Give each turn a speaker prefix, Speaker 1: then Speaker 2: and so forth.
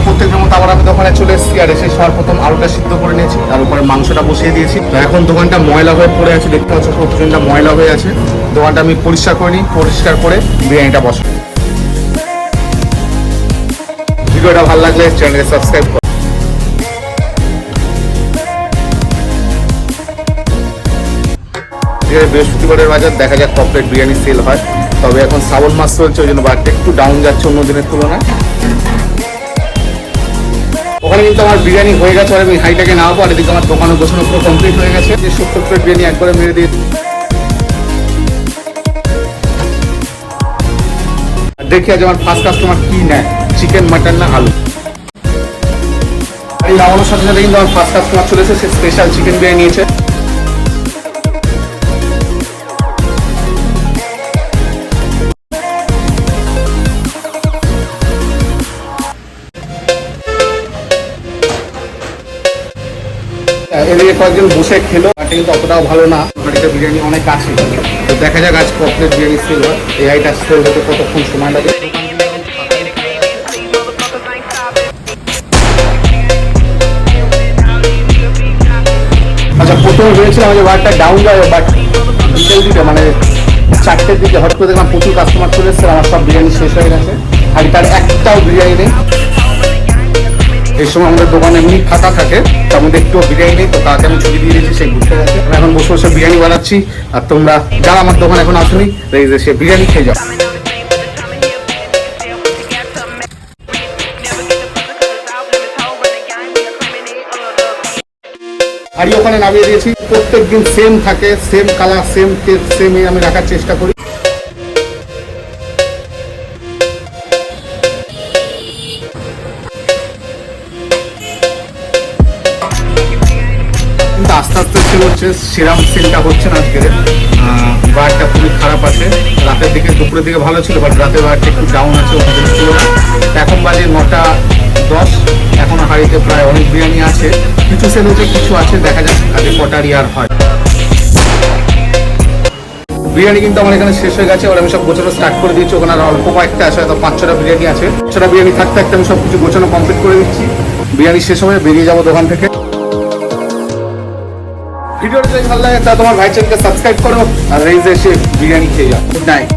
Speaker 1: প্রত্যেকটা মতো আবার আমি দোকানে চলে এসেছি, আর এসে সর্বপ্রথম আলুটা সিদ্ধ করে নিয়েছি, তার উপরে মাংসটা বসিয়ে দিয়েছি। তো এখন দোকানটা ময়লা হয়ে পড়ে আছে, দেখতে পাচ্ছ প্রচুরটা ময়লা হয়ে আছে। দোকানটা আমি পরিষ্কার করে নিই, পরিষ্কার করে বিরিয়ানিটা বসাই। ভিডিওটা ভালো লাগলে চ্যানেলকে সাবস্ক্রাইব করুন। বৃহস্পতিবারের বাজার দেখা যাক কমপ্লিট বিরিয়ানি সেল হয়, তবে এখন শ্রাবণ মাস চলছে, ওই জন্য বাজারটা একটু ডাউন যাচ্ছে অন্য দিনের তুলনায়। ওখানে কিন্তু আমার বিরিয়ানি হয়ে গেছে, আর আমি হাইটাকে নামাবো, আর এদিকে আমার দোকানে গোছানো পুরো কমপ্লিট হয়ে গেছে। যে 70 প্লেট বিরিয়ানি একবারে মেরে দিয়ে দেখি আজ আমার ফার্স্ট কাস্টমার কি নেয়, চিকেন, মাটন না আলু। এই নামানোর সাথে সাথে কিন্তু আমার ফার্স্ট কাস্টমার চলে এসেছে, সে স্পেশাল চিকেন বিরিয়ানি নিয়েছে। এদিকে কয়েকজন বসে খেলো, বাট কিন্তু অতটাও ভালো না, বাড়িতে বিরিয়ানি অনেক আছে। তো দেখা যাক আজ কমপ্লিট বিরিয়ানি সেল হয়, এই আইটা সেল হতে কতক্ষণ সময় লাগে। আচ্ছা, প্রথমে ভেবেছিলাম যে বারটা ডাউন যাবে, বাট বিকেল দিকে মানে 4টের দিকে হঠাৎ করে দেখলাম প্রচুর কাস্টমার চলে এসছে, আমার সব বিরিয়ানি শেষ হয়ে গেছে, আর তার একটাও বিরিয়ানি নেই। এই সময় আমাদের দোকানে এমনি ফাঁকা থাকে, তার মধ্যে একটু বিরিয়ানি নেই, তো তাকে আমি ছুটি দিয়ে দিয়েছি, সেই ঘুরতে গেছে। এখন বসে বসে বিরিয়ানি বানাচ্ছি, আর তোমরা যারা আমার দোকানে এখন আসুনি সে বিরিয়ানি খেয়ে যাও। হাড়ি ওখানে নামিয়ে দিয়েছি, প্রত্যেক দিন সেম থাকে, same colour, same test, same আমি রাখার চেষ্টা করি। কিন্তু আস্তে আস্তে সেল হচ্ছে, সেরাম সেলটা হচ্ছে না আজকে, বারটা খুবই খারাপ আছে। রাতের দিকে, দুপুরের দিকে ভালো ছিল, বাট রাতের বারটা একটু ডাউন আছে, ওখানে ছিল না। এখন বাজে 9:10, এখনো হাড়িতে প্রায় অনেক বিরিয়ানি আছে, কিছু সেল হচ্ছে, কিছু আছে, দেখা যাক আজকে কটারই আর হয়। বিরিয়ানি কিন্তু আমার এখানে শেষ হয়ে গেছে, ওরা আমি সব গোছানো স্টার্ট করে দিচ্ছি। ওখানে আর অল্প কয়েকটা আছে, হয়তো 5-6টা বিরিয়ানি আছে। 6টা বিরিয়ানি থাকতে থাকতে আমি সব কিছু গোছানো কমপ্লিট করে দিচ্ছি। বিরিয়ানি শেষ হয়ে বেরিয়ে যাবো দোকান থেকে। ভিডিওটা যদি ভালো লাগে তা তোমার ভাই চ্যানেলকে সাবস্ক্রাইব করো, আর এই যে এসে বিরিয়ানি খেয়ে যাও। Good night.